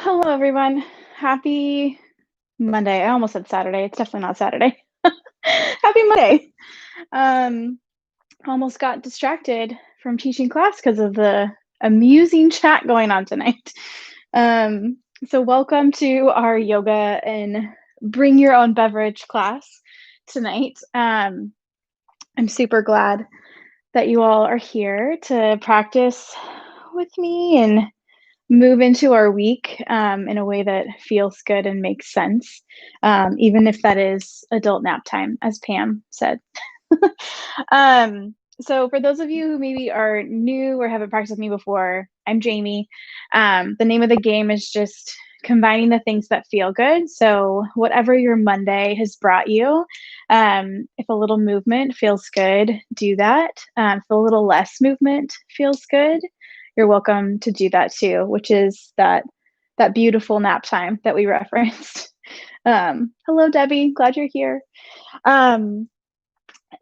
Hello, everyone. Happy Monday. I almost said Saturday. It's definitely not Saturday. Happy Monday. Um, Almost got distracted from teaching class because of the amusing chat going on tonight. So welcome to our yoga and bring your own beverage class tonight. I'm super glad that you all are here to practice with me and move into our week in a way that feels good and makes sense, even if that is adult nap time, as Pam said. So for those of you who maybe are new or haven't practiced with me before, I'm Jaime. The name of the game is just combining the things that feel good. So whatever your Monday has brought you, if a little movement feels good, do that. If a little less movement feels good, you're welcome to do that too, which is that beautiful nap time that we referenced. Hello, Debbie. Glad you're here.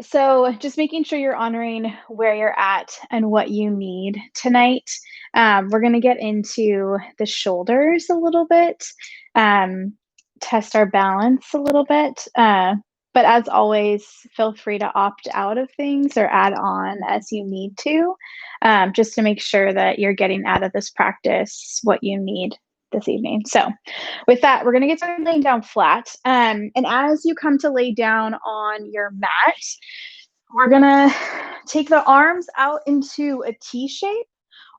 So just making sure you're honoring where you're at and what you need tonight. We're going to get into the shoulders a little bit, test our balance a little bit. But as always, feel free to opt out of things or add on as you need to, just to make sure that you're getting out of this practice what you need this evening. So with that, we're going to get started laying down flat. And as you come to lay down on your mat, we're going to take the arms out into a T shape,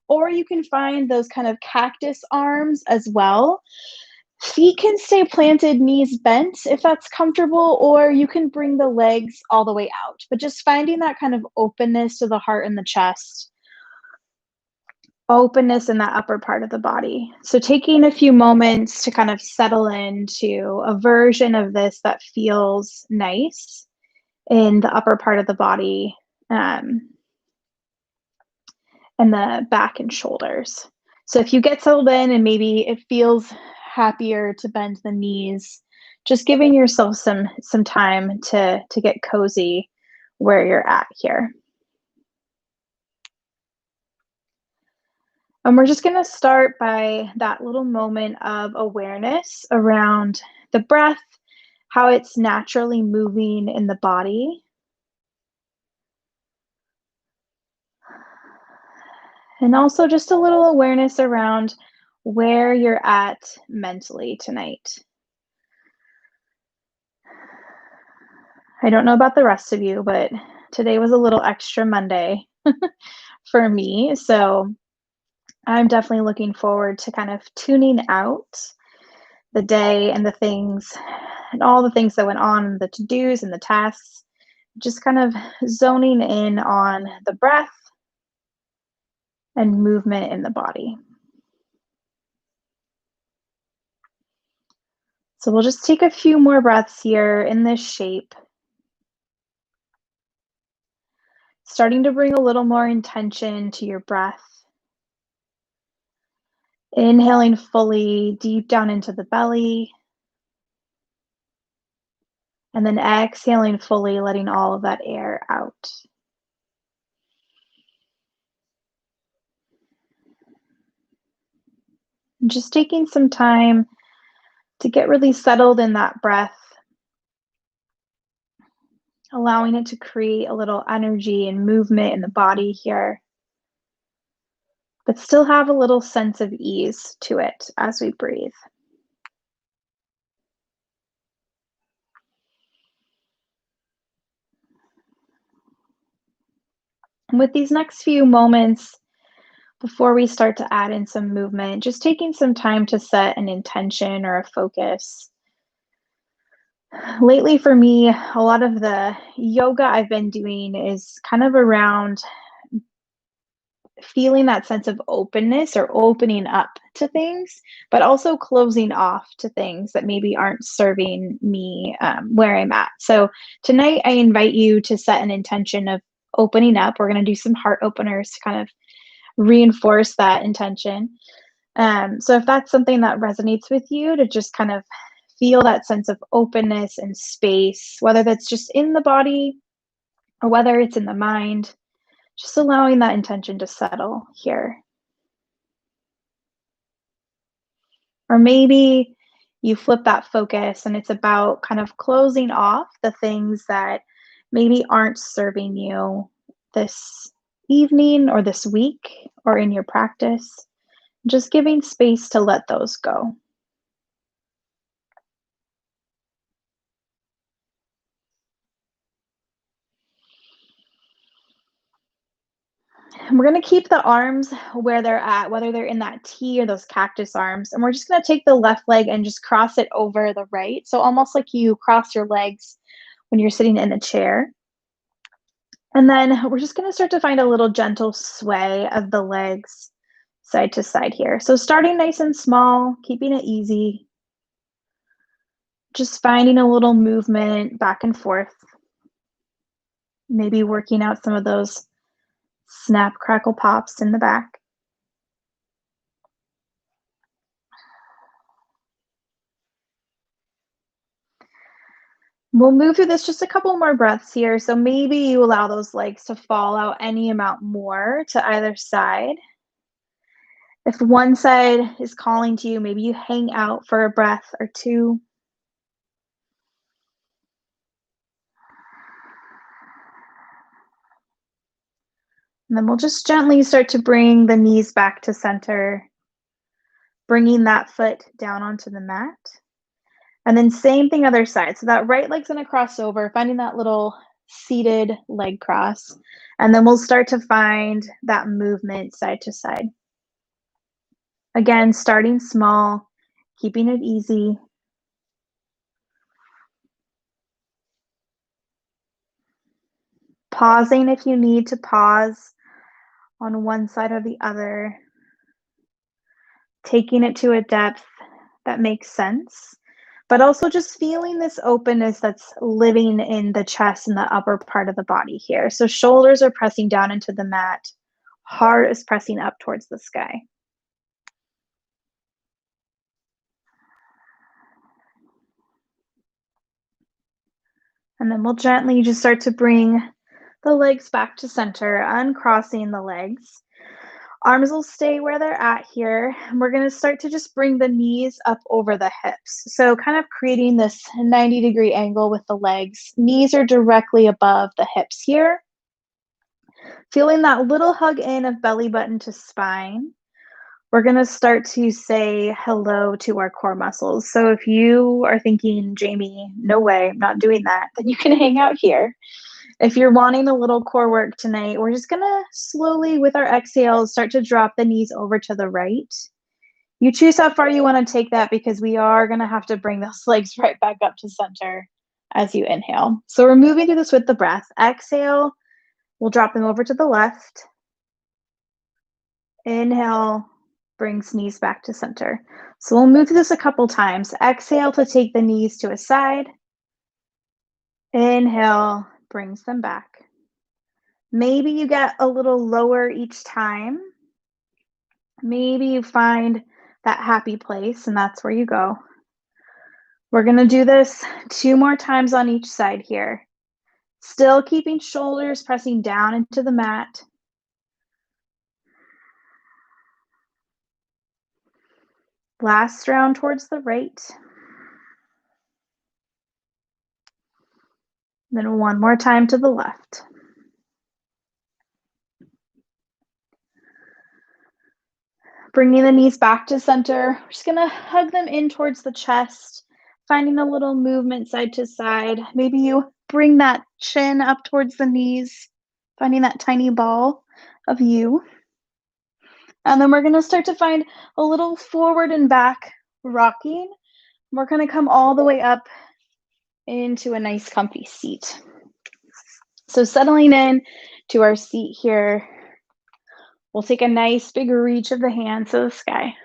or you can find those kind of cactus arms as well. Feet can stay planted, knees bent if that's comfortable, or you can bring the legs all the way out. But just finding that kind of openness to the heart and the chest. Openness in that upper part of the body. So taking a few moments to kind of settle into a version of this that feels nice in the upper part of the body, and the back and shoulders. So if you get settled in and maybe it feels happier to bend the knees, just giving yourself some time to get cozy where you're at here. And we're just going to start by that little moment of awareness around the breath, how it's naturally moving in the body. And also just a little awareness around where you're at mentally tonight. I don't know about the rest of you, but today was a little extra Monday for me. So I'm definitely looking forward to kind of tuning out the day and the things and all the things that went on, the to-dos and the tasks, just kind of zoning in on the breath and movement in the body. So we'll just take a few more breaths here in this shape. Starting to bring a little more intention to your breath. Inhaling fully deep down into the belly. And then exhaling fully, letting all of that air out. And just taking some time to get really settled in that breath, allowing it to create a little energy and movement in the body here, but still have a little sense of ease to it as we breathe. And with these next few moments, before we start to add in some movement, just taking some time to set an intention or a focus. Lately for me, a lot of the yoga I've been doing is kind of around feeling that sense of openness or opening up to things, but also closing off to things that maybe aren't serving me where I'm at. So tonight I invite you to set an intention of opening up. We're going to do some heart openers to kind of reinforce that intention. So if that's something that resonates with you, to just kind of feel that sense of openness and space, whether that's just in the body or whether it's in the mind, just allowing that intention to settle here. Or maybe you flip that focus and it's about kind of closing off the things that maybe aren't serving you this evening or this week or in your practice. Just giving space to let those go. And we're going to keep the arms where they're at, whether they're in that T or those cactus arms. And we're just going to take the left leg and just cross it over the right. So almost like you cross your legs when you're sitting in a chair. And then we're just going to start to find a little gentle sway of the legs side to side here. So starting nice and small, keeping it easy. Just finding a little movement back and forth. Maybe working out some of those snap, crackle, pops in the back. We'll move through this just a couple more breaths here. So maybe you allow those legs to fall out any amount more to either side. If one side is calling to you, maybe you hang out for a breath or two. And then we'll just gently start to bring the knees back to center, bringing that foot down onto the mat. And then same thing other side. So that right leg's gonna cross over, finding that little seated leg cross. And then we'll start to find that movement side to side. Again, starting small, keeping it easy. Pausing if you need to pause on one side or the other. Taking it to a depth that makes sense, but also just feeling this openness that's living in the chest and the upper part of the body here. So shoulders are pressing down into the mat. Heart is pressing up towards the sky. And then we'll gently just start to bring the legs back to center, uncrossing the legs. Arms will stay where they're at here. And we're going to start to just bring the knees up over the hips. So kind of creating this 90-degree angle with the legs. Knees are directly above the hips here. Feeling that little hug in of belly button to spine. We're going to start to say hello to our core muscles. So if you are thinking, Jaime, no way, I'm not doing that, then you can hang out here. If you're wanting a little core work tonight, we're just gonna slowly, with our exhales, start to drop the knees over to the right. You choose how far you wanna take that because we are gonna have to bring those legs right back up to center as you inhale. So we're moving through this with the breath. Exhale, we'll drop them over to the left. Inhale, brings knees back to center. So we'll move through this a couple times. Exhale to take the knees to a side. Inhale, brings them back. Maybe you get a little lower each time. Maybe you find that happy place and that's where you go. We're going to do this 2 more times on each side here. Still keeping shoulders pressing down into the mat. Last round towards the right. Then one more time to the left. Bringing the knees back to center. We're just gonna hug them in towards the chest, finding a little movement side to side. Maybe you bring that chin up towards the knees, finding that tiny ball of you. And then we're gonna start to find a little forward and back rocking. We're gonna come all the way up into a nice comfy seat. So settling in to our seat here, we'll take a nice big reach of the hands to the sky.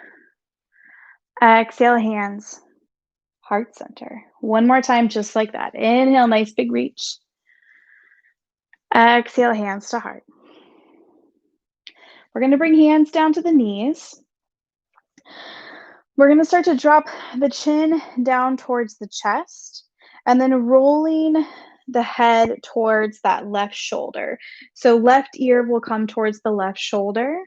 Exhale, hands, heart center. One more time, just like that. Inhale, nice big reach. Exhale, hands to heart. We're going to bring hands down to the knees. We're going to start to drop the chin down towards the chest and then rolling the head towards that left shoulder. So left ear will come towards the left shoulder.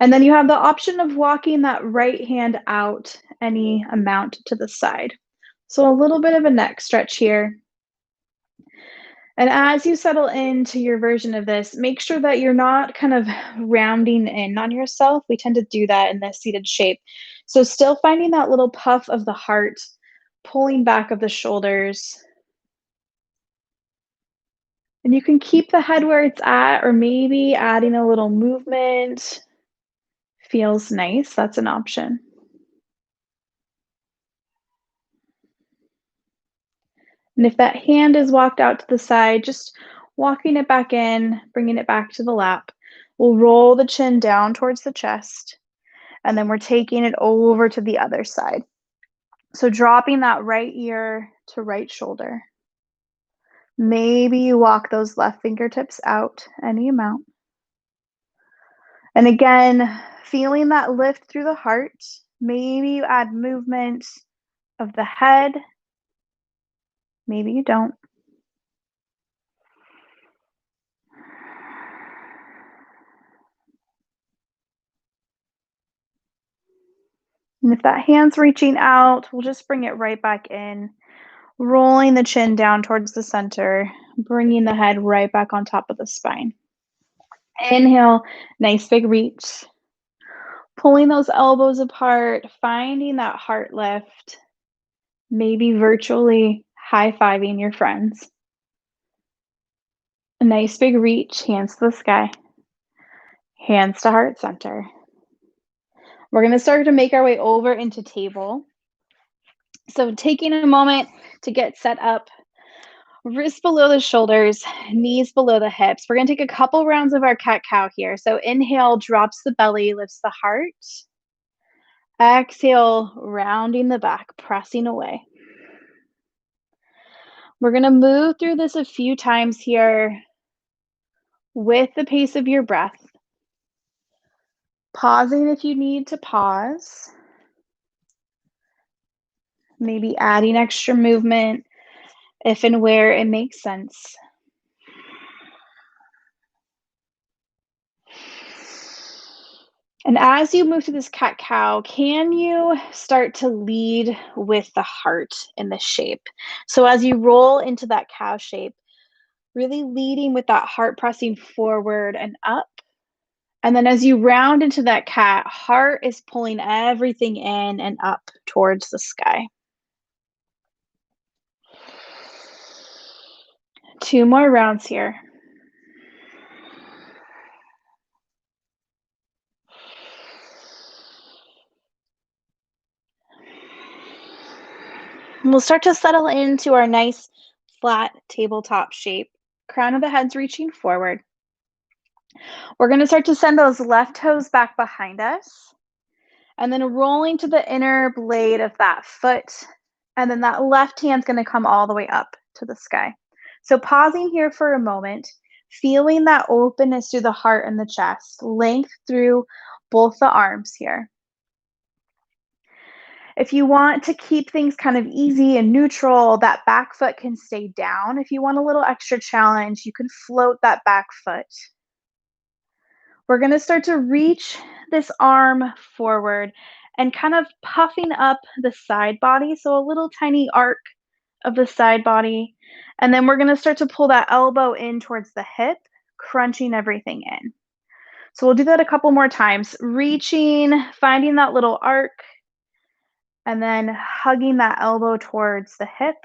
And then you have the option of walking that right hand out any amount to the side. So a little bit of a neck stretch here. And as you settle into your version of this, make sure that you're not kind of rounding in on yourself. We tend to do that in the seated shape. So still finding that little puff of the heart, pulling back of the shoulders. And you can keep the head where it's at, or maybe adding a little movement. Feels nice. That's an option. And if that hand is walked out to the side, just walking it back in, bringing it back to the lap. We'll roll the chin down towards the chest, and then we're taking it over to the other side. So dropping that right ear to right shoulder. Maybe you walk those left fingertips out any amount. And again, feeling that lift through the heart. Maybe you add movement of the head. Maybe you don't. And if that hand's reaching out, we'll just bring it right back in, rolling the chin down towards the center, bringing the head right back on top of the spine. Inhale, nice big reach. Pulling those elbows apart, finding that heart lift, maybe virtually high-fiving your friends. A nice big reach, hands to the sky, hands to heart center. We're going to start to make our way over into table. So taking a moment to get set up, wrists below the shoulders, knees below the hips. We're going to take a couple rounds of our cat-cow here. So inhale, drops the belly, lifts the heart. Exhale, rounding the back, pressing away. We're going to move through this a few times here with the pace of your breath. Pausing if you need to pause. Maybe adding extra movement if and where it makes sense. And as you move to this cat-cow, can you start to lead with the heart in the shape? So as you roll into that cow shape, really leading with that heart pressing forward and up. And then as you round into that cat, heart is pulling everything in and up towards the sky. 2 more rounds here. And we'll start to settle into our nice flat tabletop shape. Crown of the head's reaching forward. We're going to start to send those left toes back behind us. And then rolling to the inner blade of that foot. And then that left hand's going to come all the way up to the sky. So pausing here for a moment, feeling that openness through the heart and the chest, length through both the arms here. If you want to keep things kind of easy and neutral, that back foot can stay down. If you want a little extra challenge, you can float that back foot. We're going to start to reach this arm forward and kind of puffing up the side body. So a little tiny arc of the side body. And then we're going to start to pull that elbow in towards the hip, crunching everything in. So we'll do that a couple more times. Reaching, finding that little arc, and then hugging that elbow towards the hip,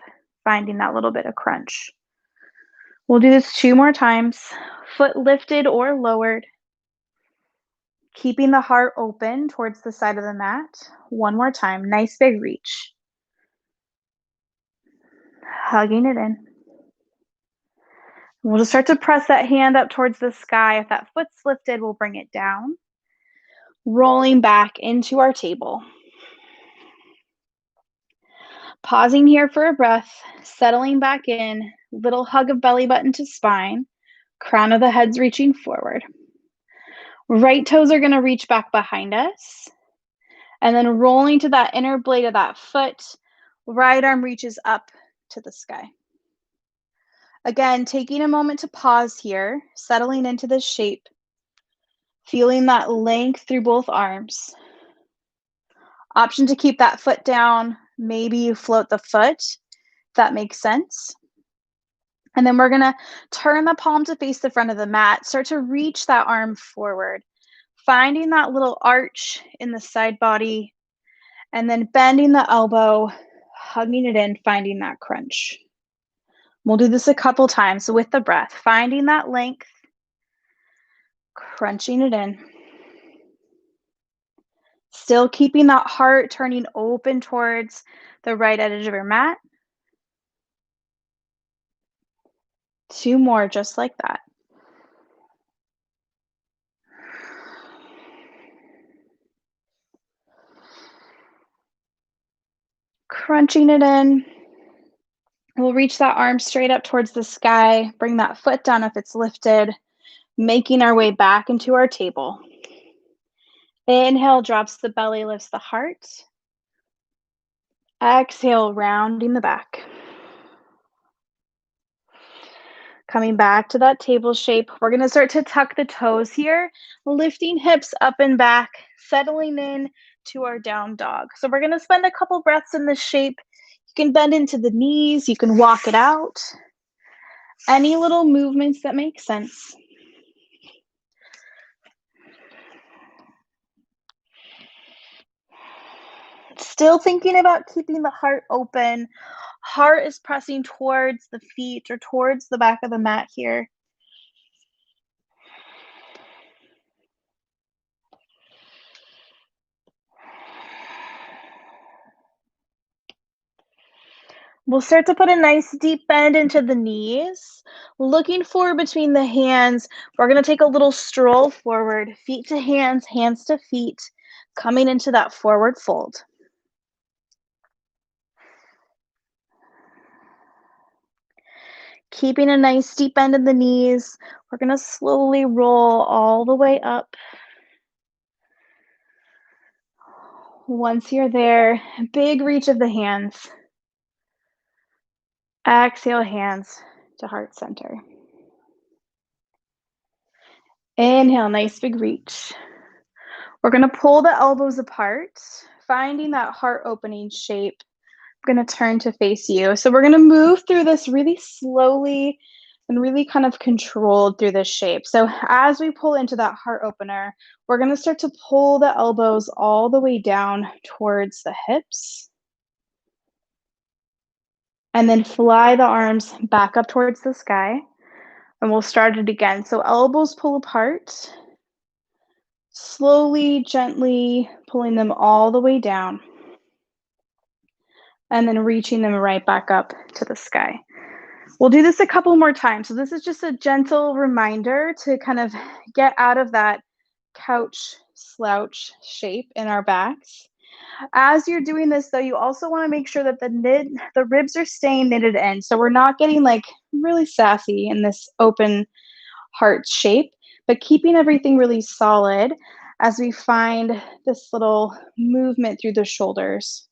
finding that little bit of crunch. We'll do this 2 more times. Foot lifted or lowered. Keeping the heart open towards the side of the mat. 1 more time. Nice big reach. Hugging it in. We'll just start to press that hand up towards the sky. If that foot's lifted, we'll bring it down. Rolling back into our table. Pausing here for a breath, settling back in, little hug of belly button to spine, crown of the head's reaching forward. Right toes are going to reach back behind us, and then rolling to that inner blade of that foot, right arm reaches up to the sky. Again, taking a moment to pause here, settling into this shape, Feeling that length through both arms. Option to keep that foot down. Maybe you float the foot, if that makes sense. And then we're gonna turn the palm to face the front of the mat. Start to reach that arm forward, finding that little arch in the side body, and then bending the elbow, hugging it in, finding that crunch. We'll do this a couple times with the breath, finding that length, crunching it in. Still keeping that heart turning open towards the right edge of your mat. 2 more just like that. Crunching it in. We'll reach that arm straight up towards the sky, bring that foot down if it's lifted, making our way back into our table. Inhale, drops the belly, lifts the heart. Exhale, rounding the back. Coming back to that table shape, we're gonna start to tuck the toes here, lifting hips up and back, settling in to our down dog. So we're gonna spend a couple breaths in this shape. You can bend into the knees, you can walk it out. Any little movements that make sense. Still thinking about keeping the heart open. Heart is pressing towards the feet or towards the back of the mat here. We'll start to put a nice deep bend into the knees. Looking forward between the hands. We're going to take a little stroll forward, feet to hands, hands to feet, coming into that forward fold. Keeping a nice deep bend in the knees. We're going to slowly roll all the way up. Once you're there, big reach of the hands. Exhale, hands to heart center. Inhale, nice big reach. We're going to pull the elbows apart, finding that heart opening shape. I'm going to turn to face you. So we're going to move through this really slowly and really kind of controlled through this shape. So as we pull into that heart opener, we're going to start to pull the elbows all the way down towards the hips. And then fly the arms back up towards the sky. And we'll start it again. So elbows pull apart. Slowly, gently pulling them all the way down. And then reaching them right back up to the sky. We'll do this a couple more times. So this is just a gentle reminder to kind of get out of that couch slouch shape in our backs. As you're doing this, though, you also want to make sure that the ribs are staying knitted in. So we're not getting like really sassy in this open heart shape, but keeping everything really solid as we find this little movement through the shoulders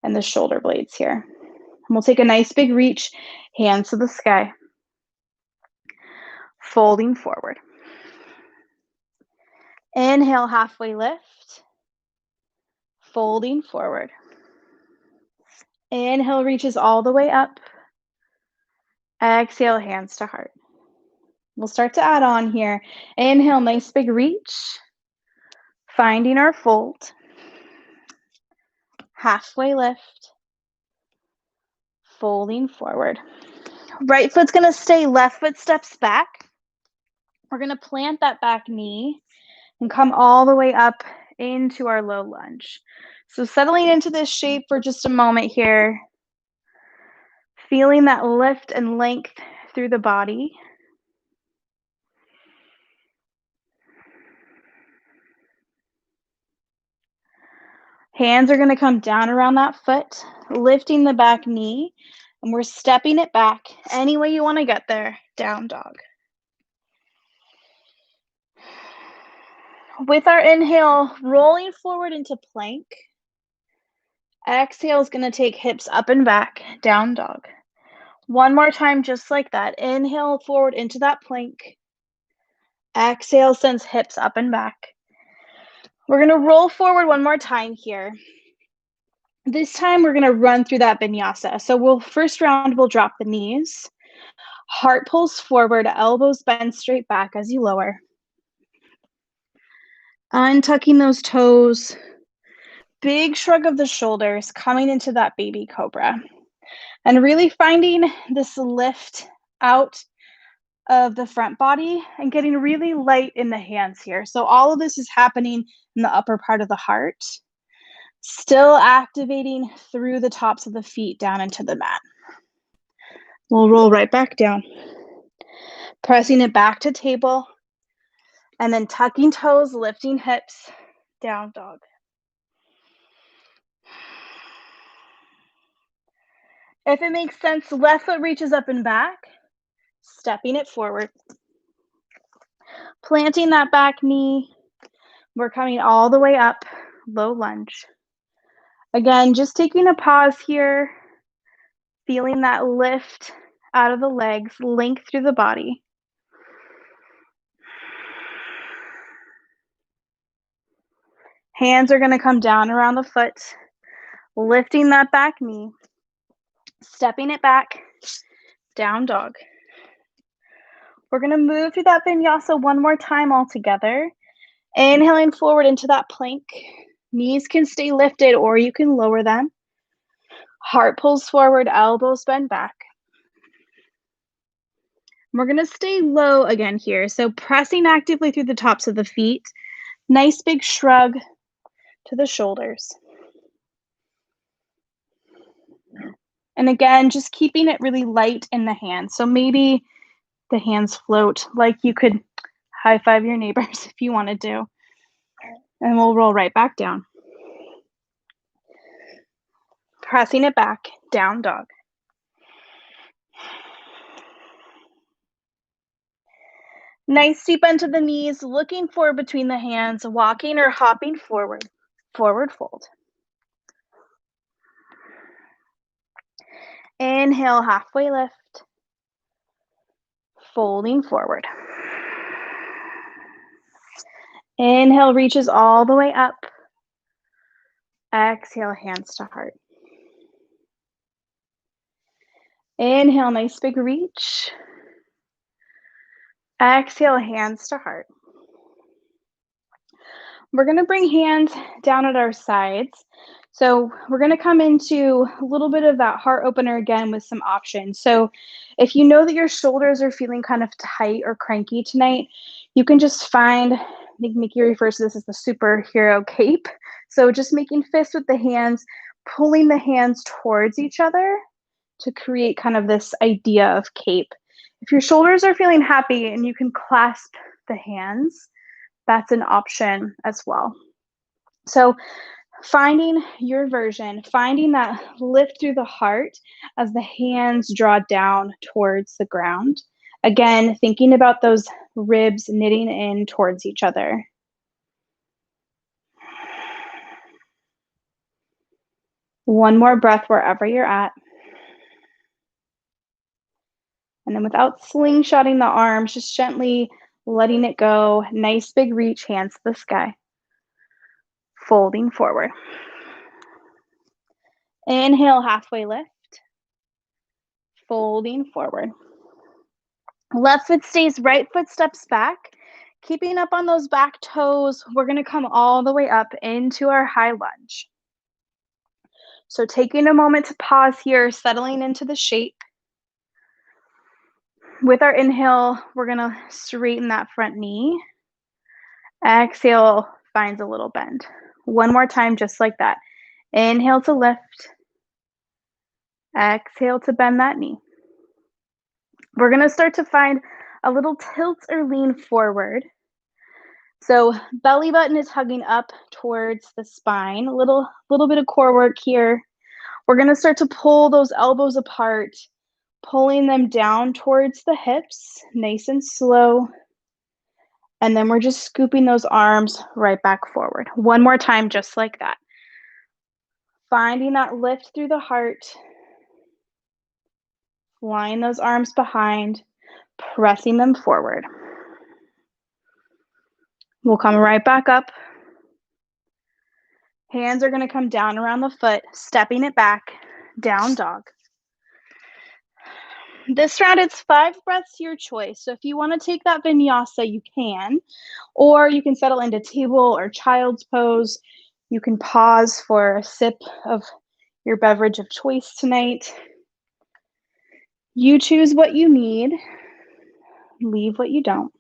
and the shoulder blades here. And we'll take a nice big reach, hands to the sky, folding forward. Inhale, halfway lift, folding forward. Inhale, reaches all the way up. Exhale, hands to heart. We'll start to add on here. Inhale, nice big reach, finding our fold. Halfway lift, folding forward. Right foot's gonna stay, left foot steps back. We're gonna plant that back knee and come all the way up into our low lunge. So settling into this shape for just a moment here, feeling that lift and length through the body. Hands are going to come down around that foot, lifting the back knee, and we're stepping it back any way you want to get there, down dog. With our inhale, rolling forward into plank. Exhale is going to take hips up and back, down dog. One more time, just like that. Inhale forward into that plank. Exhale, sends hips up and back. We're gonna roll forward one more time here. This time we're gonna run through that vinyasa. So first round, we'll drop the knees. Heart pulls forward, elbows bend straight back as you lower. Untucking those toes. Big shrug of the shoulders, coming into that baby cobra. And really finding this lift out of the front body and getting really light in the hands here. So all of this is happening in the upper part of the heart, still activating through the tops of the feet down into the mat. We'll roll right back down, pressing it back to table, and then tucking toes, lifting hips, down dog. If it makes sense, left foot reaches up and back, stepping it forward. Planting that back knee, we're coming all the way up, low lunge. Again, just taking a pause here, feeling that lift out of the legs, length through the body. Hands are gonna come down around the foot, lifting that back knee, stepping it back, down dog. We're gonna move through that vinyasa one more time all together. Inhaling forward into that plank. Knees can stay lifted or you can lower them. Heart pulls forward, elbows bend back. We're gonna stay low again here. So pressing actively through the tops of the feet. Nice big shrug to the shoulders. And again, just keeping it really light in the hands. So maybe the hands float like you could high five your neighbors if you wanted to. And we'll roll right back down. Pressing it back, down dog. Nice deep bend to the knees, looking forward between the hands, walking or hopping forward, forward fold. Inhale, halfway lift, folding forward. Inhale, reaches all the way up. Exhale, hands to heart. Inhale, nice big reach. Exhale, hands to heart. We're gonna bring hands down at our sides. So we're gonna come into a little bit of that heart opener again with some options. So if you know that your shoulders are feeling kind of tight or cranky tonight, you can just find, I think Mickey refers to this as the superhero cape. So just making fists with the hands, pulling the hands towards each other to create kind of this idea of cape. If your shoulders are feeling happy and you can clasp the hands, that's an option as well. So finding your version, finding that lift through the heart as the hands draw down towards the ground. Again, thinking about those ribs knitting in towards each other. One more breath wherever you're at. And then without slingshotting the arms, just gently letting it go. Nice big reach, hands to the sky. Folding forward. Inhale, halfway lift. Folding forward. Left foot stays, right foot steps back. Keeping up on those back toes, we're gonna come all the way up into our high lunge. So taking a moment to pause here, settling into the shape. With our inhale, we're gonna straighten that front knee. Exhale, finds a little bend. One more time, just like that. Inhale to lift. Exhale to bend that knee. We're gonna start to find a little tilt or lean forward. So belly button is hugging up towards the spine. A little bit of core work here. We're gonna start to pull those elbows apart, pulling them down towards the hips, nice and slow. And then we're just scooping those arms right back forward. One more time, just like that. Finding that lift through the heart. Flying those arms behind, pressing them forward. We'll come right back up. Hands are going to come down around the foot, stepping it back, down dog. This round, it's 5 breaths, your choice. So if you want to take that vinyasa, you can, or you can settle into table or child's pose. You can pause for a sip of your beverage of choice tonight. You choose what you need, leave what you don't.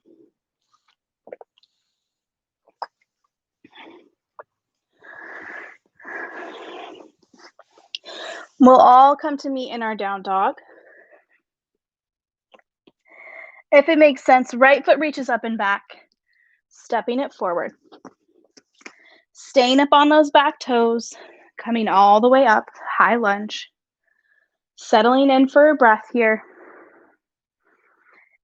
We'll all come to meet in our down dog. If it makes sense, right foot reaches up and back, stepping it forward. Staying up on those back toes, coming all the way up, high lunge. Settling in for a breath here.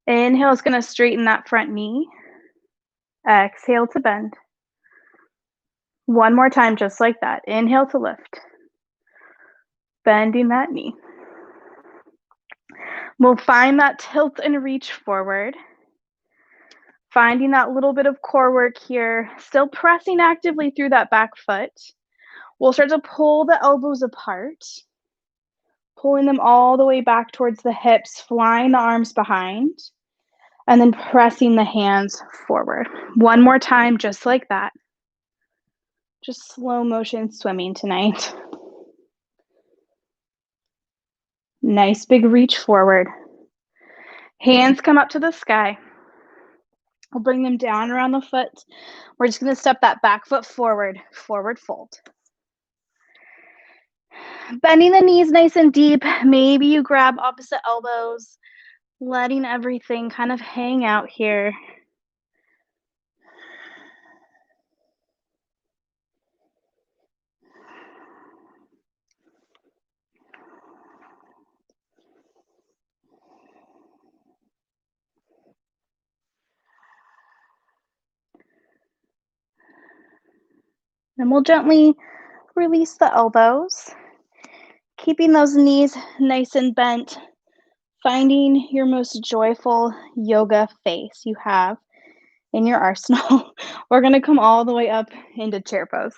Inhale is going to straighten that front knee. Exhale to bend. One more time, just like that. Inhale to lift. Bending that knee. We'll find that tilt and reach forward. Finding that little bit of core work here. Still pressing actively through that back foot. We'll start to pull the elbows apart. Pulling them all the way back towards the hips, flying the arms behind. And then pressing the hands forward. One more time, just like that. Just slow motion swimming tonight. Nice big reach forward. Hands come up to the sky. We'll bring them down around the foot. We're just going to step that back foot forward, forward fold. Bending the knees nice and deep. Maybe you grab opposite elbows, letting everything kind of hang out here. And we'll gently release the elbows, keeping those knees nice and bent, finding your most joyful yoga face you have in your arsenal. We're going to come all the way up into chair pose.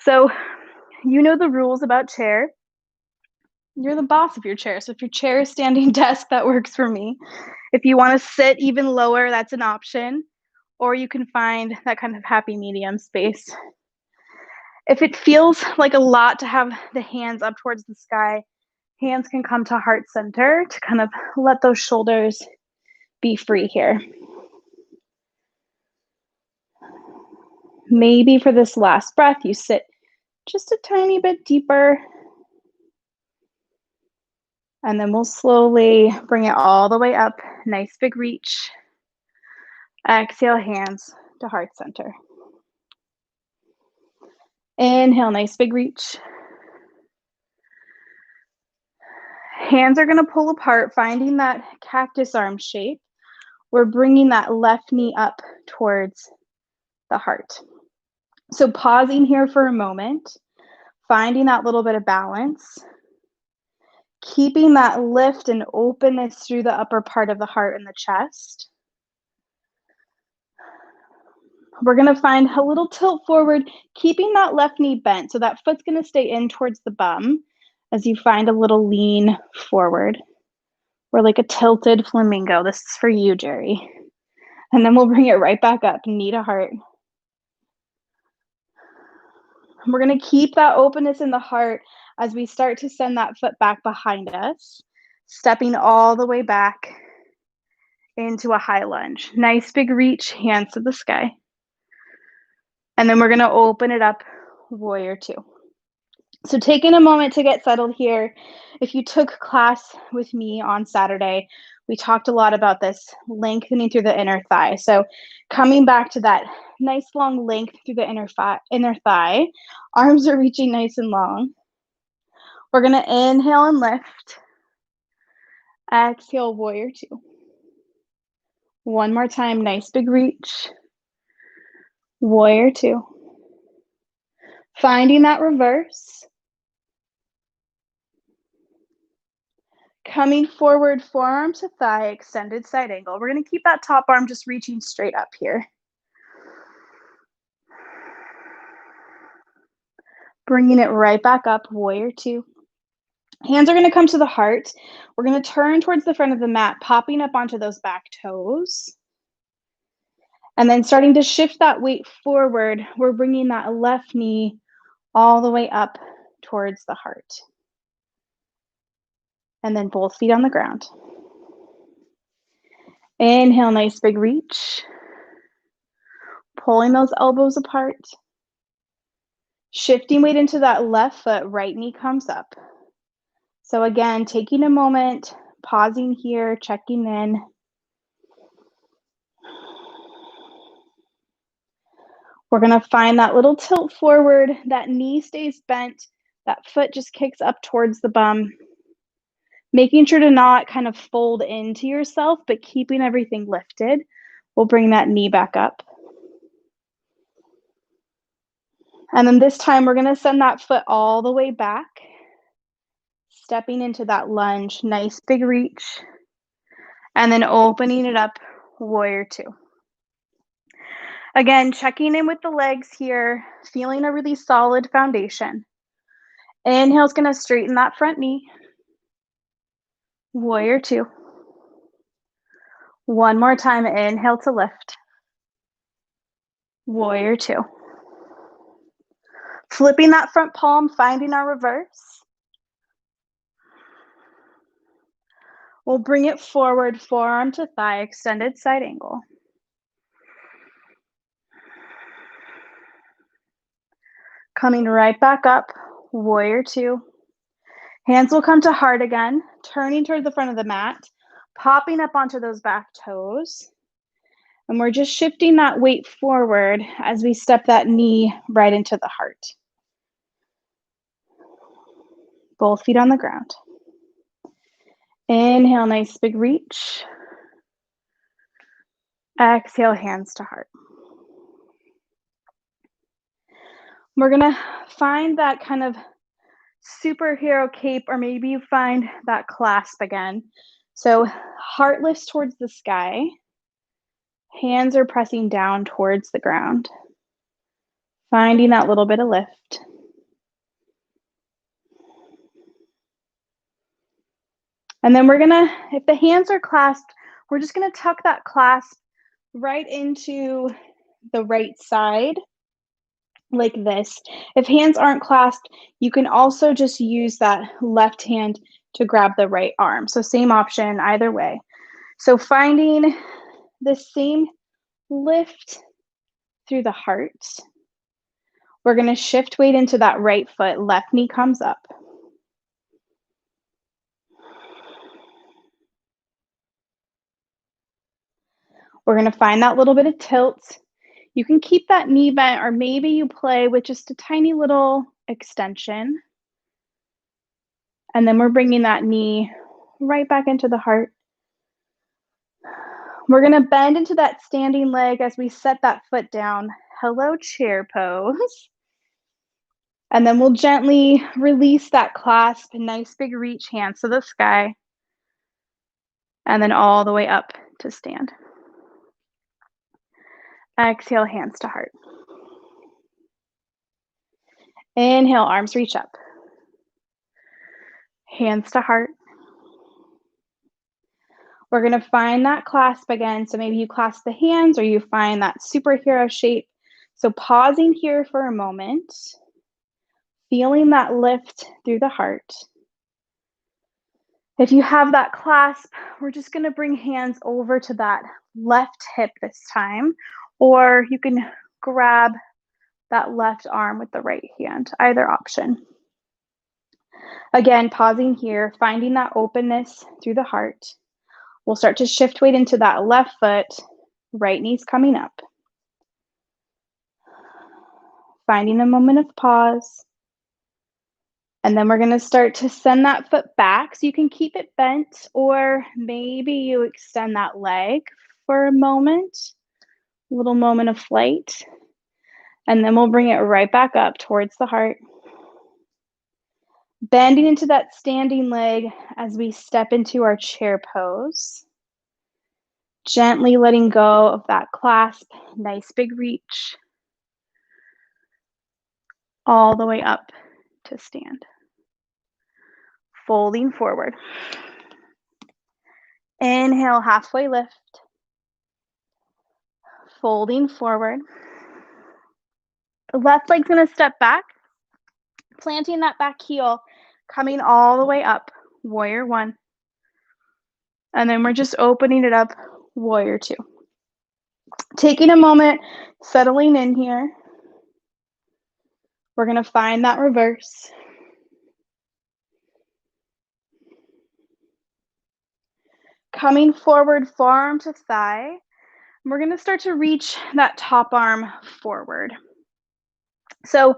So you know the rules about chair. You're the boss of your chair. So if your chair is standing desk, that works for me. If you want to sit even lower, that's an option. Or you can find that kind of happy medium space. If it feels like a lot to have the hands up towards the sky, hands can come to heart center to kind of let those shoulders be free here. Maybe for this last breath, you sit just a tiny bit deeper. And then we'll slowly bring it all the way up. Nice big reach. Exhale, hands to heart center. Inhale, nice big reach. Hands are going to pull apart, finding that cactus arm shape. We're bringing that left knee up towards the heart. So pausing here for a moment, finding that little bit of balance, keeping that lift and openness through the upper part of the heart and the chest. We're going to find a little tilt forward, keeping that left knee bent. So that foot's going to stay in towards the bum as you find a little lean forward. We're like a tilted flamingo. This is for you, Jerry. And then we'll bring it right back up, knee to heart. We're going to keep that openness in the heart as we start to send that foot back behind us, stepping all the way back into a high lunge. Nice big reach, hands to the sky. And then we're going to open it up, warrior two. So taking a moment to get settled here. If you took class with me on Saturday, we talked a lot about this lengthening through the inner thigh. So coming back to that nice long length through the inner thigh, arms are reaching nice and long. We're going to inhale and lift. Exhale, warrior two. One more time, nice big reach. Warrior two. Finding that reverse. Coming forward, forearm to thigh, extended side angle. We're going to keep that top arm just reaching straight up here. Bringing it right back up, warrior two. Hands are going to come to the heart. We're going to turn towards the front of the mat, popping up onto those back toes. And then starting to shift that weight forward, we're bringing that left knee all the way up towards the heart. And then both feet on the ground. Inhale, nice big reach. Pulling those elbows apart. Shifting weight into that left foot, right knee comes up. So again, taking a moment, pausing here, checking in. We're going to find that little tilt forward, that knee stays bent, that foot just kicks up towards the bum. Making sure to not kind of fold into yourself, but keeping everything lifted. We'll bring that knee back up. And then this time we're going to send that foot all the way back. Stepping into that lunge, nice big reach. And then opening it up, warrior two. Again, checking in with the legs here, feeling a really solid foundation. Inhale's going to straighten that front knee. Warrior two. One more time, inhale to lift. Warrior two. Flipping that front palm, finding our reverse. We'll bring it forward, forearm to thigh, extended side angle. Coming right back up, warrior two. Hands will come to heart again, turning towards the front of the mat, popping up onto those back toes. And we're just shifting that weight forward as we step that knee right into the heart. Both feet on the ground. Inhale, nice big reach. Exhale, hands to heart. We're going to find that kind of superhero cape, or maybe you find that clasp again. So heart lifts towards the sky. Hands are pressing down towards the ground. Finding that little bit of lift. And then we're gonna, if the hands are clasped, we're just gonna tuck that clasp right into the right side, like this. If hands aren't clasped, you can also just use that left hand to grab the right arm. So same option either way. So finding the same lift through the heart. We're going to shift weight into that right foot. Left knee comes up. We're going to find that little bit of tilt. You can keep that knee bent, or maybe you play with just a tiny little extension. And then we're bringing that knee right back into the heart. We're going to bend into that standing leg as we set that foot down. Hello, chair pose. And then we'll gently release that clasp, nice big reach, hands to the sky. And then all the way up to stand. Exhale, hands to heart. Inhale, arms reach up. Hands to heart. We're going to find that clasp again. So maybe you clasp the hands or you find that superhero shape. So pausing here for a moment. Feeling that lift through the heart. If you have that clasp, we're just going to bring hands over to that left hip this time. Or you can grab that left arm with the right hand, either option. Again, pausing here, finding that openness through the heart. We'll start to shift weight into that left foot, right knee's coming up. Finding a moment of pause. And then we're going to start to send that foot back so you can keep it bent, or maybe you extend that leg for a moment, a little moment of flight. And then we'll bring it right back up towards the heart. Bending into that standing leg as we step into our chair pose. Gently letting go of that clasp, nice big reach. all the way up to stand. Folding forward. Inhale, halfway lift. Folding forward. The left leg's gonna step back, planting that back heel, coming all the way up, warrior one. And then we're just opening it up, warrior two. Taking a moment, settling in here. We're gonna find that reverse. Coming forward, forearm to thigh. And we're gonna start to reach that top arm forward. So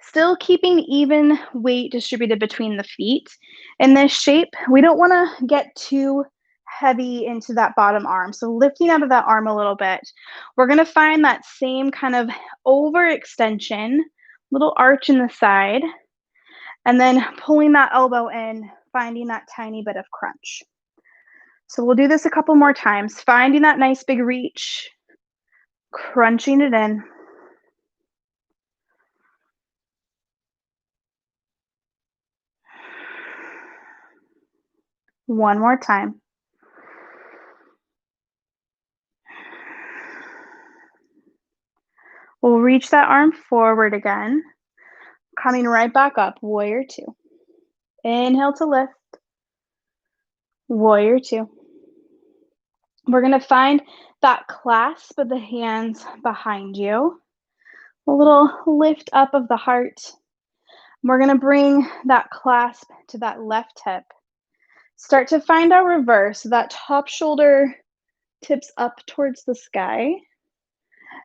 still keeping even weight distributed between the feet. In this shape, we don't wanna get too heavy into that bottom arm. So lifting out of that arm a little bit. We're gonna find that same kind of overextension, little arch in the side, and then pulling that elbow in, finding that tiny bit of crunch. So we'll do this a couple more times, finding that nice big reach, crunching it in. One more time. We'll reach that arm forward again, coming right back up, warrior two. Inhale to lift, warrior two. We're gonna find that clasp of the hands behind you, a little lift up of the heart. We're gonna bring that clasp to that left hip. Start to find our reverse, so that top shoulder tips up towards the sky.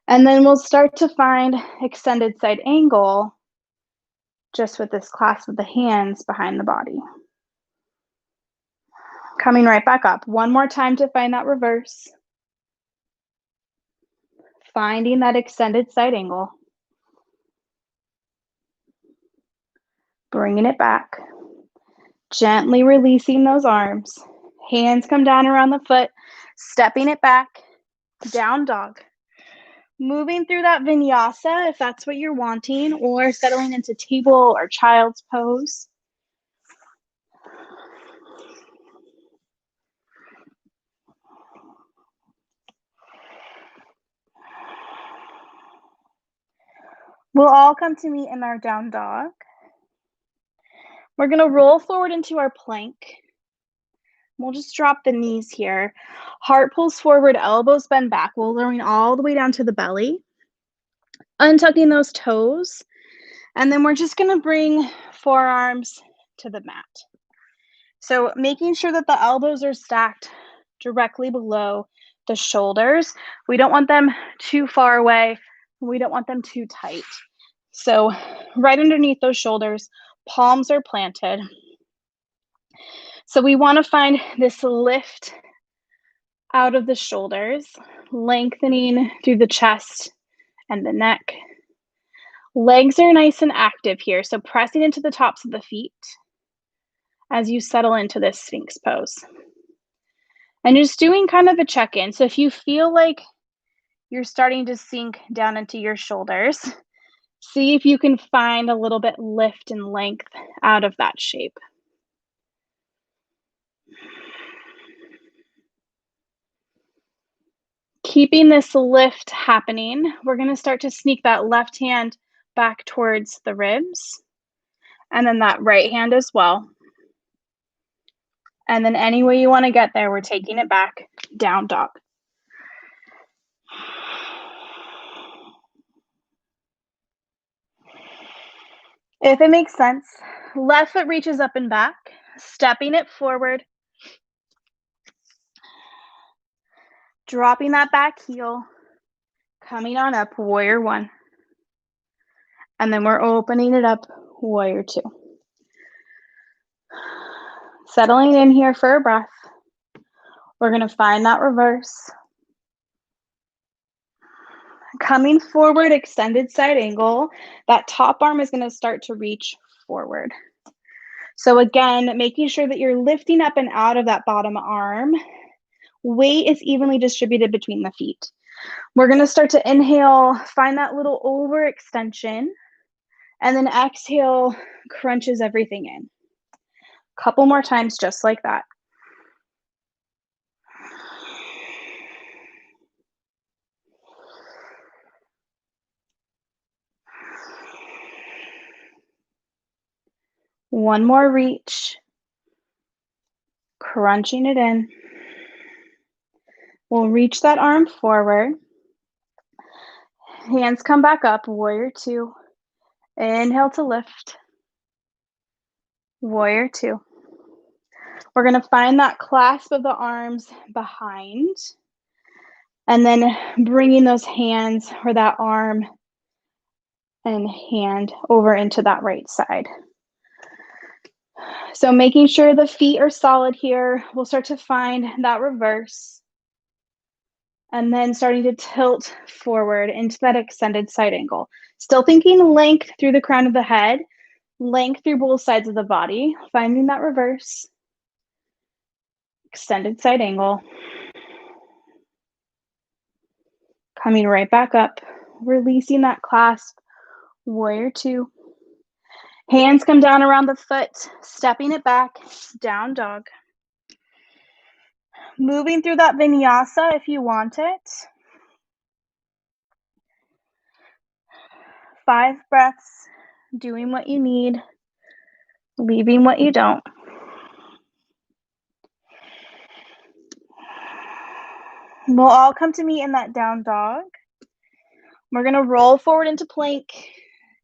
And then we'll start to find extended side angle just with this clasp of the hands behind the body. Coming right back up. One more time to find that reverse. Finding that extended side angle. Bringing it back. Gently releasing those arms. Hands come down around the foot. Stepping it back. Down dog. Moving through that vinyasa, if that's what you're wanting, or settling into table or child's pose. We'll all come to meet in our down dog. We're gonna roll forward into our plank. We'll just drop the knees here. Heart pulls forward, elbows bend back, lowering all the way down to the belly. Untucking those toes. And then we're just gonna bring forearms to the mat. So making sure that the elbows are stacked directly below the shoulders. We don't want them too far away. We don't want them too tight. So right underneath those shoulders, palms are planted. So we want to find this lift out of the shoulders, lengthening through the chest and the neck. Legs are nice and active here, so pressing into the tops of the feet as you settle into this Sphinx pose. And just doing kind of a check-in. So if you feel like you're starting to sink down into your shoulders, see if you can find a little bit lift and length out of that shape. Keeping this lift happening, we're going to start to sneak that left hand back towards the ribs, and then that right hand as well. And then any way you want to get there, we're taking it back, down dog. If it makes sense, left foot reaches up and back, stepping it forward, dropping that back heel, coming on up, warrior one. And then we're opening it up, warrior two. Settling in here for a breath. We're going to find that reverse. Coming forward, extended side angle. That top arm is going to start to reach forward. So again, making sure that you're lifting up and out of that bottom arm. Weight is evenly distributed between the feet. We're going to start to inhale, find that little overextension, And then exhale, crunches everything in. Couple more times just like that. One more reach. Crunching it in. We'll reach that arm forward. Hands come back up, warrior two. Inhale to lift. Warrior two. We're going to find that clasp of the arms behind. And then bringing those hands or that arm and hand over into that right side. So making sure the feet are solid here, we'll start to find that reverse. And then starting to tilt forward into that extended side angle. Still thinking length through the crown of the head, length through both sides of the body, finding that reverse. Extended side angle. Coming right back up, releasing that clasp, warrior two. Hands come down around the foot, stepping it back, down dog. Moving through that vinyasa if you want it. 5 breaths, doing what you need, leaving what you don't. We'll all come to meet in that down dog. We're going to roll forward into plank,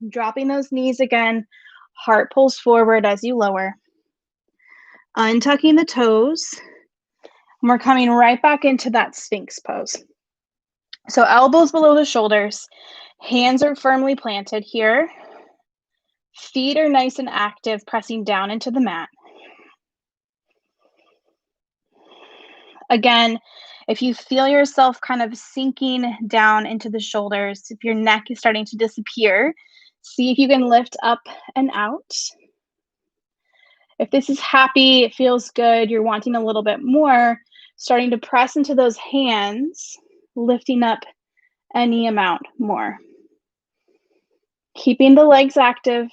dropping those knees again. Heart pulls forward as you lower. Untucking the toes. And we're coming right back into that Sphinx pose. So elbows below the shoulders. Hands are firmly planted here. Feet are nice and active, pressing down into the mat. Again, if you feel yourself kind of sinking down into the shoulders, if your neck is starting to disappear, see if you can lift up and out. If this is happy, it feels good, you're wanting a little bit more, starting to press into those hands, lifting up any amount more. Keeping the legs active.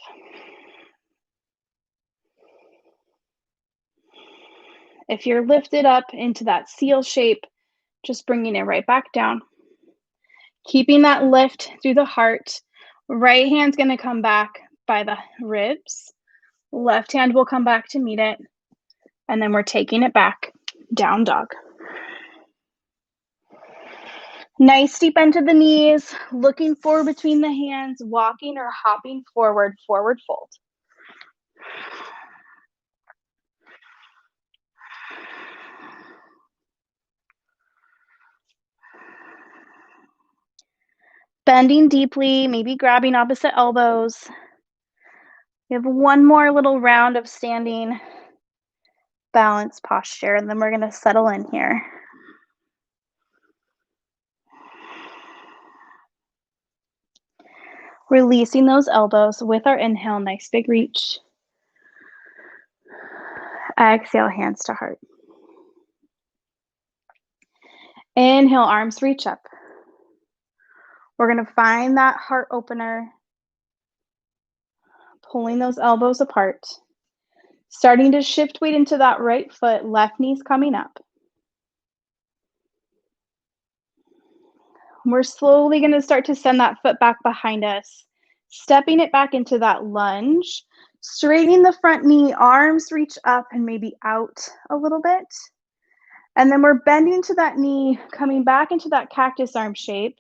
If you're lifted up into that seal shape, just bringing it right back down. Keeping that lift through the heart. Right hand's going to come back by the ribs. Left hand will come back to meet it. And then we're taking it back, down dog. Nice deep bend to the knees, looking forward between the hands, walking or hopping forward, forward fold. Bending deeply, maybe grabbing opposite elbows. We have one more little round of standing balance posture, and then we're going to settle in here. Releasing those elbows with our inhale, nice big reach. Exhale, hands to heart. Inhale, arms reach up. We're going to find that heart opener, pulling those elbows apart. Starting to shift weight into that right foot, left knee's coming up. We're slowly going to start to send that foot back behind us, stepping it back into that lunge, straightening the front knee, arms reach up and maybe out a little bit. And then we're bending to that knee, coming back into that cactus arm shape,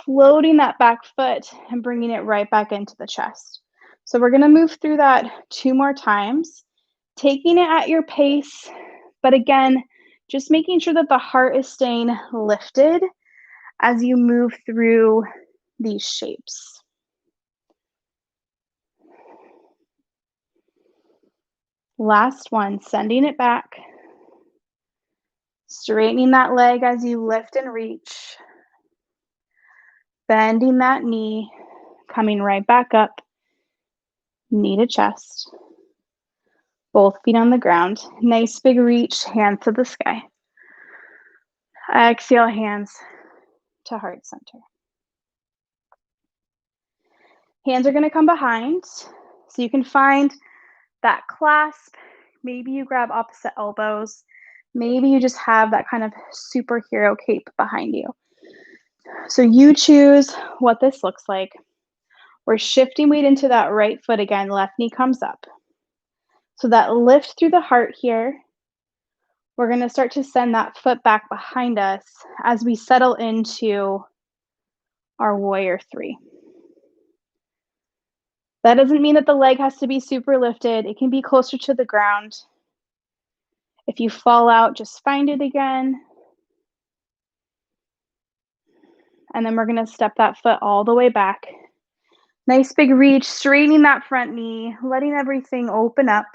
floating that back foot and bringing it right back into the chest. So we're going to move through that 2 more times, taking it at your pace, but again, just making sure that the heart is staying lifted as you move through these shapes. Last one, sending it back, straightening that leg as you lift and reach, bending that knee, coming right back up, knee to chest, both feet on the ground. Nice big reach, hands to the sky. Exhale, hands to heart center. Hands are going to come behind. So you can find that clasp. Maybe you grab opposite elbows. Maybe you just have that kind of superhero cape behind you. So you choose what this looks like. We're shifting weight into that right foot again. Left knee comes up. So that lift through the heart here. We're going to start to send that foot back behind us as we settle into our warrior three. That doesn't mean that the leg has to be super lifted. It can be closer to the ground. If you fall out, just find it again. And then we're going to step that foot all the way back. Nice big reach, straightening that front knee, letting everything open up.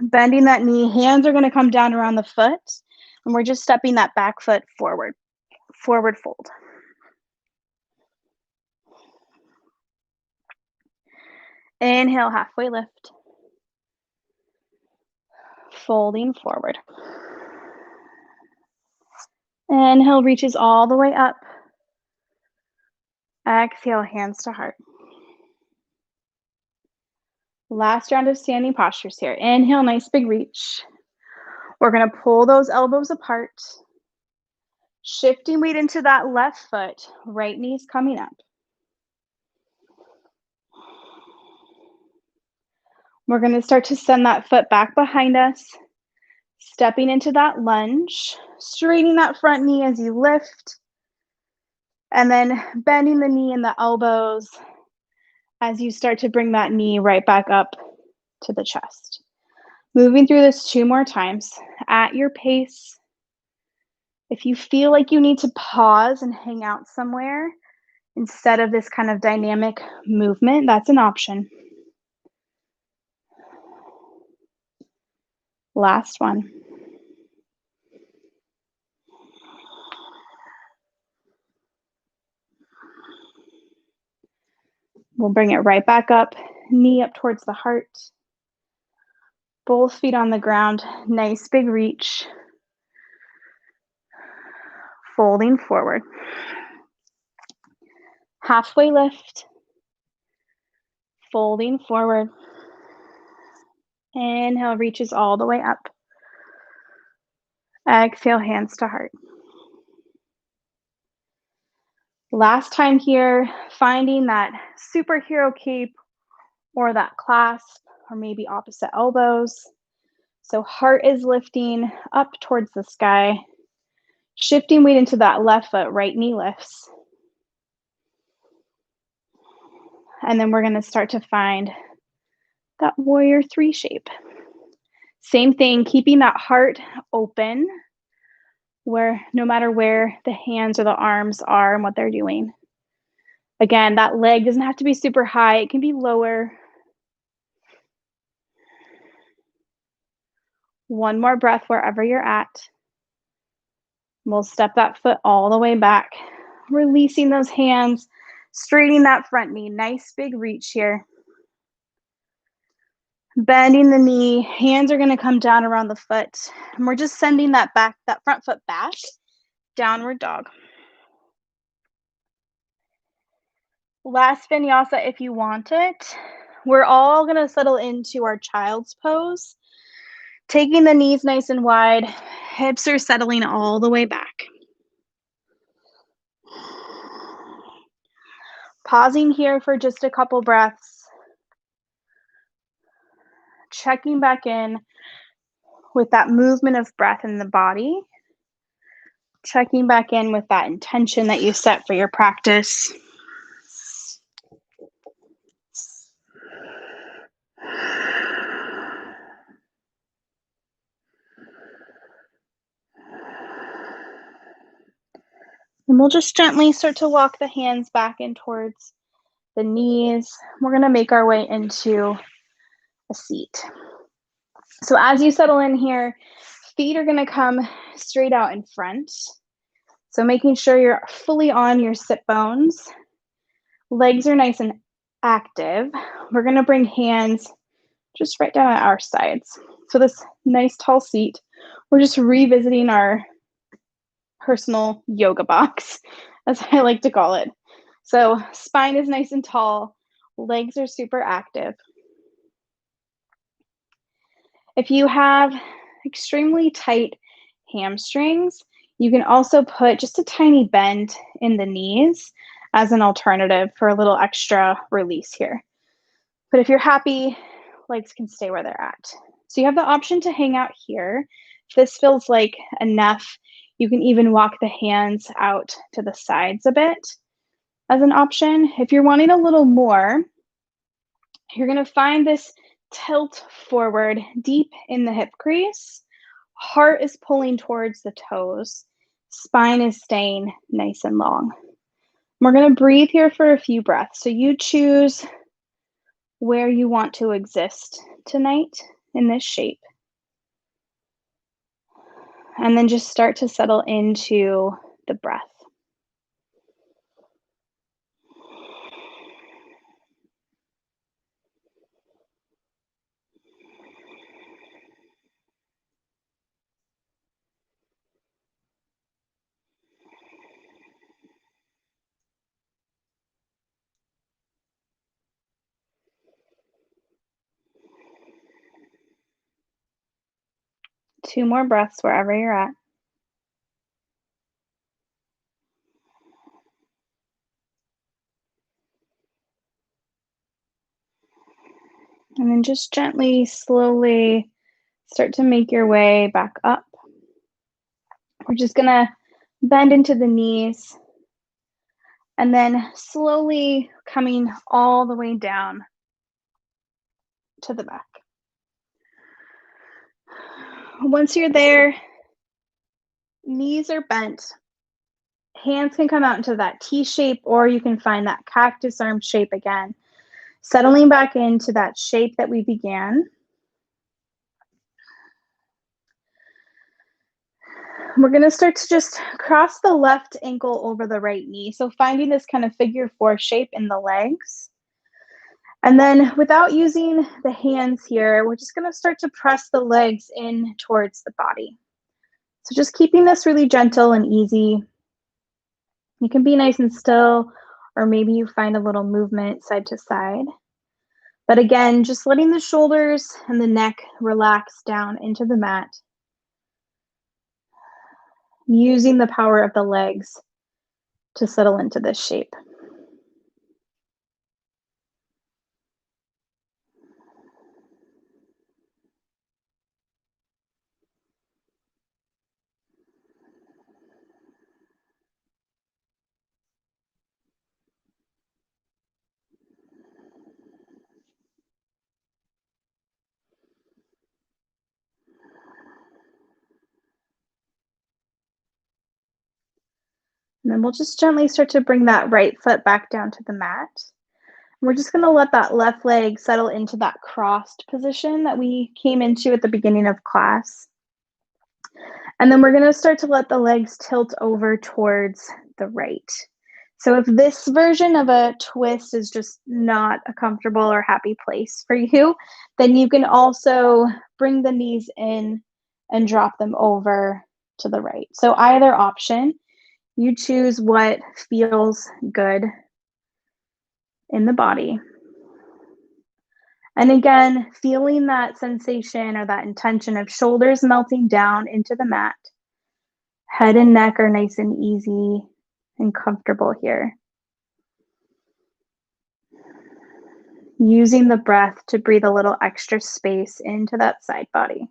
Bending that knee, hands are going to come down around the foot. And we're just stepping that back foot forward. Forward fold. Inhale, halfway lift. Folding forward. Inhale, reaches all the way up. Exhale, hands to heart. Last round of standing postures here. Inhale, nice big reach. We're going to pull those elbows apart. Shifting weight into that left foot. Right knee's coming up. We're going to start to send that foot back behind us. Stepping into that lunge. Straightening that front knee as you lift. And then bending the knee and the elbows as you start to bring that knee right back up to the chest. Moving through this 2 more times at your pace. If you feel like you need to pause and hang out somewhere instead of this kind of dynamic movement, that's an option. Last one. We'll bring it right back up, knee up towards the heart. Both feet on the ground, nice big reach. Folding forward. Halfway lift. Folding forward. Inhale, reaches all the way up. Exhale, hands to heart. Last time here, finding that superhero cape or that clasp, or maybe opposite elbows. So heart is lifting up towards the sky. Shifting weight into that left foot, right knee lifts. And then we're going to start to find that warrior three shape. Same thing, keeping that heart open, where no matter where the hands or the arms are and what they're doing. Again, that leg doesn't have to be super high. It can be lower. One more breath wherever you're at. We'll step that foot all the way back, releasing those hands, straightening that front knee. Nice big reach here. Bending the knee, hands are going to come down around the foot. And we're just sending that front foot back, downward dog. Last vinyasa if you want it. We're all going to settle into our child's pose. Taking the knees nice and wide, hips are settling all the way back. Pausing here for just a couple breaths. Checking back in with that movement of breath in the body. Checking back in with that intention that you set for your practice. And we'll just gently start to walk the hands back in towards the knees. We're going to make our way into a seat. So as you settle in here, feet are going to come straight out in front. So making sure you're fully on your sit bones. Legs are nice and active. We're going to bring hands just right down at our sides. So this nice tall seat, we're just revisiting our personal yoga box, as I like to call it. So spine is nice and tall, legs are super active. If you have extremely tight hamstrings, you can also put just a tiny bend in the knees as an alternative for a little extra release here. But if you're happy, legs can stay where they're at. So you have the option to hang out here. If this feels like enough, you can even walk the hands out to the sides a bit as an option. If you're wanting a little more, you're going to find this tilt forward deep in the hip crease. Heart is pulling towards the toes. Spine is staying nice and long. We're going to breathe here for a few breaths. So you choose where you want to exist tonight in this shape. And then just start to settle into the breath. Two more breaths wherever you're at. And then just gently, slowly start to make your way back up. We're just going to bend into the knees and then slowly coming all the way down to the back. Once you're there, knees are bent. Hands can come out into that T shape, or you can find that cactus arm shape again. Settling back into that shape that we began. We're going to start to just cross the left ankle over the right knee. So finding this kind of figure four shape in the legs. And then without using the hands here, we're just going to start to press the legs in towards the body. So just keeping this really gentle and easy. You can be nice and still, or maybe you find a little movement side to side. But again, just letting the shoulders and the neck relax down into the mat. Using the power of the legs to settle into this shape. And then we'll just gently start to bring that right foot back down to the mat. We're just going to let that left leg settle into that crossed position that we came into at the beginning of class. And then we're going to start to let the legs tilt over towards the right. So if this version of a twist is just not a comfortable or happy place for you, then you can also bring the knees in and drop them over to the right. So either option, you choose what feels good in the body. And again, feeling that sensation or that intention of shoulders melting down into the mat. Head and neck are nice and easy and comfortable here. Using the breath to breathe a little extra space into that side body.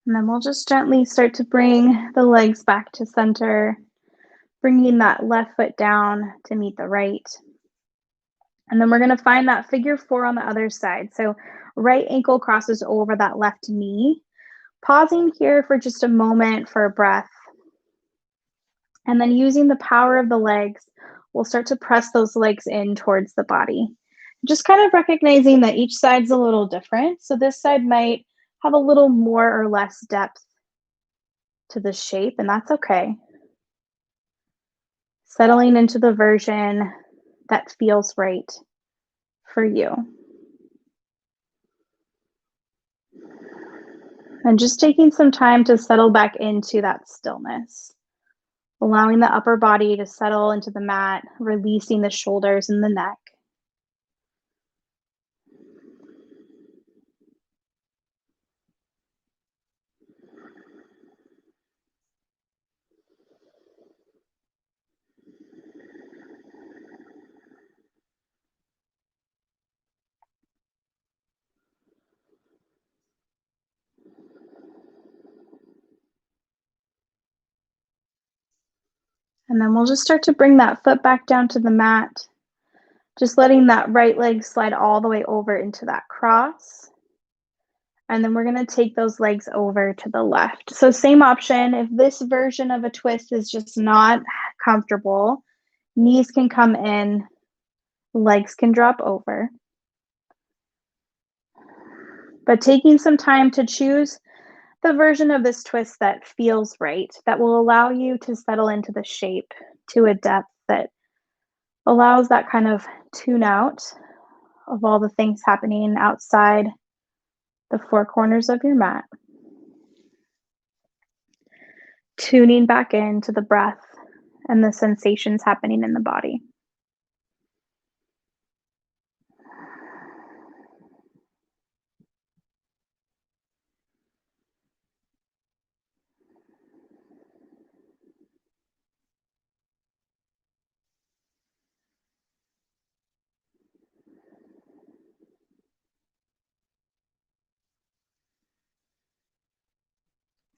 And then we'll just gently start to bring the legs back to center, bringing that left foot down to meet the right. And then we're going to find that figure four on the other side. So right ankle crosses over that left knee. Pausing here for just a moment for a breath. And then using the power of the legs, we'll start to press those legs in towards the body. Just kind of recognizing that each side's a little different. So this side might have a little more or less depth to the shape, and that's okay. Settling into the version that feels right for you. And just taking some time to settle back into that stillness, allowing the upper body to settle into the mat, releasing the shoulders and the neck. And then we'll just start to bring that foot back down to the mat, just letting that right leg slide all the way over into that cross. And then we're going to take those legs over to the left. So same option. If this version of a twist is just not comfortable, knees can come in, legs can drop over. But taking some time to choose the version of this twist that feels right, that will allow you to settle into the shape to a depth that allows that kind of tune out of all the things happening outside the four corners of your mat. Tuning back into the breath and the sensations happening in the body.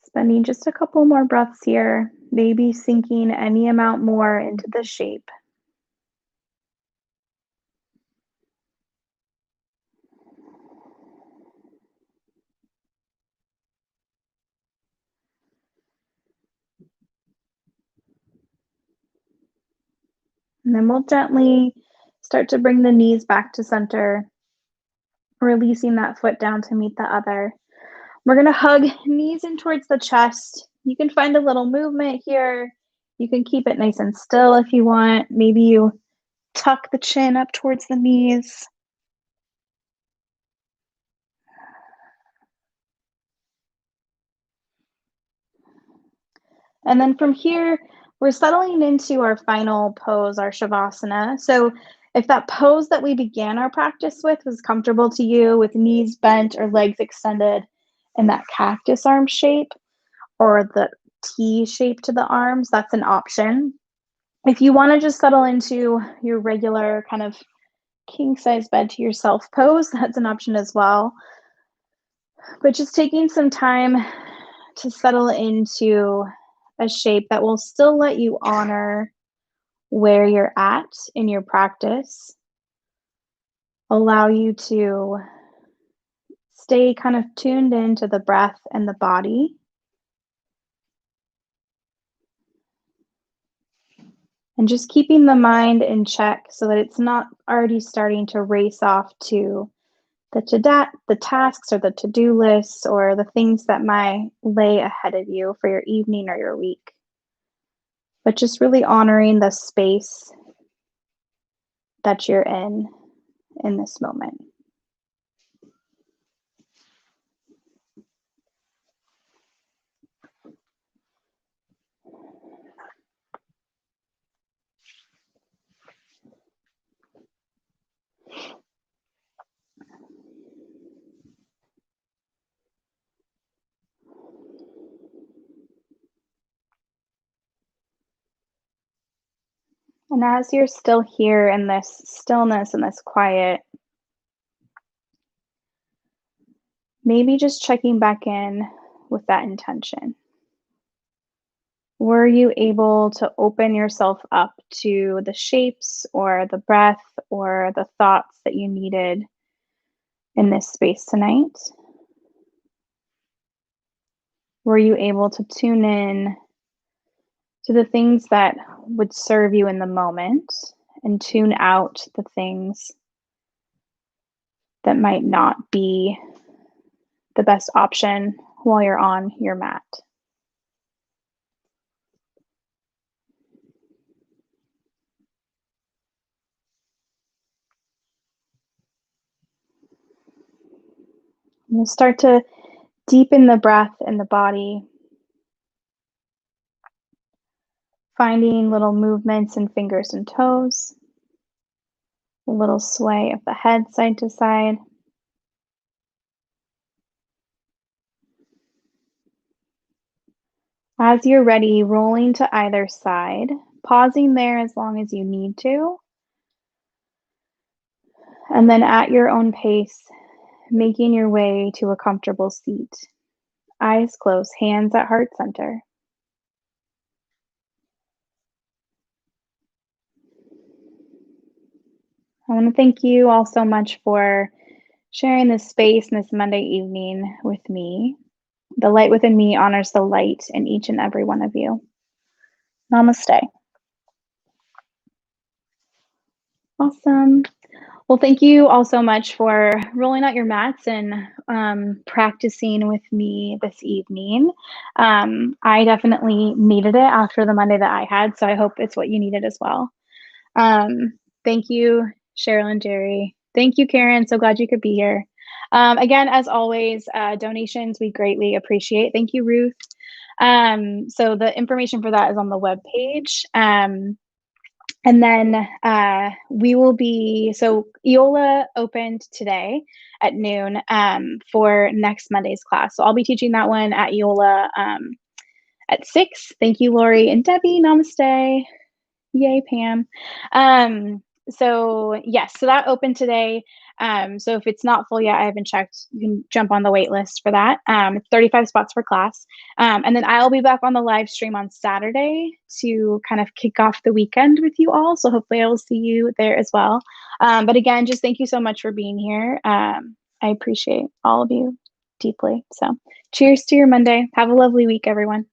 Spending just a couple more breaths here, maybe sinking any amount more into the shape. And then we'll gently start to bring the knees back to center, releasing that foot down to meet the other. We're going to hug knees in towards the chest. You can find a little movement here. You can keep it nice and still if you want. Maybe you tuck the chin up towards the knees. And then from here, we're settling into our final pose, our Shavasana. So if that pose that we began our practice with was comfortable to you, with knees bent or legs extended in that cactus arm shape or the T shape to the arms, that's an option. If you want to just settle into your regular kind of king size bed to yourself pose, that's an option as well. But just taking some time to settle into a shape that will still let you honor where you're at in your practice, allow you to stay kind of tuned into the breath and the body. And just keeping the mind in check so that it's not already starting to race off to the tasks or the to-do lists or the things that might lay ahead of you for your evening or your week. But just really honoring the space that you're in this moment. And as you're still here in this stillness and this quiet, maybe just checking back in with that intention. Were you able to open yourself up to the shapes or the breath or the thoughts that you needed in this space tonight? Were you able to tune in to the things that would serve you in the moment and tune out the things that might not be the best option while you're on your mat. We'll start to deepen the breath in the body, finding little movements in fingers and toes, a little sway of the head side to side. As you're ready, rolling to either side, pausing there as long as you need to, and then at your own pace, making your way to a comfortable seat. Eyes closed, hands at heart center. I want to thank you all so much for sharing this space and this Monday evening with me. The light within me honors the light in each and every one of you. Namaste. Awesome. Well, thank you all so much for rolling out your mats and practicing with me this evening. I definitely needed it after the Monday that I had, so I hope it's what you needed as well. Thank you, Cheryl and Jerry. Thank you, Karen. So glad you could be here. Again, as always, donations we greatly appreciate. Thank you, Ruth. So the information for that is on the webpage. And then we will be, so EOLA opened today at noon for next Monday's class. So I'll be teaching that one at EOLA at 6. Thank you, Lori and Debbie. Namaste. Yay, Pam. So yes, so that opened today. So if it's not full yet, I haven't checked, you can jump on the wait list for that. It's 35 spots per class. And then I'll be back on the live stream on Saturday to kind of kick off the weekend with you all. So hopefully I will see you there as well. But again, just thank you so much for being here. I appreciate all of you deeply. So cheers to your Monday. Have a lovely week, everyone.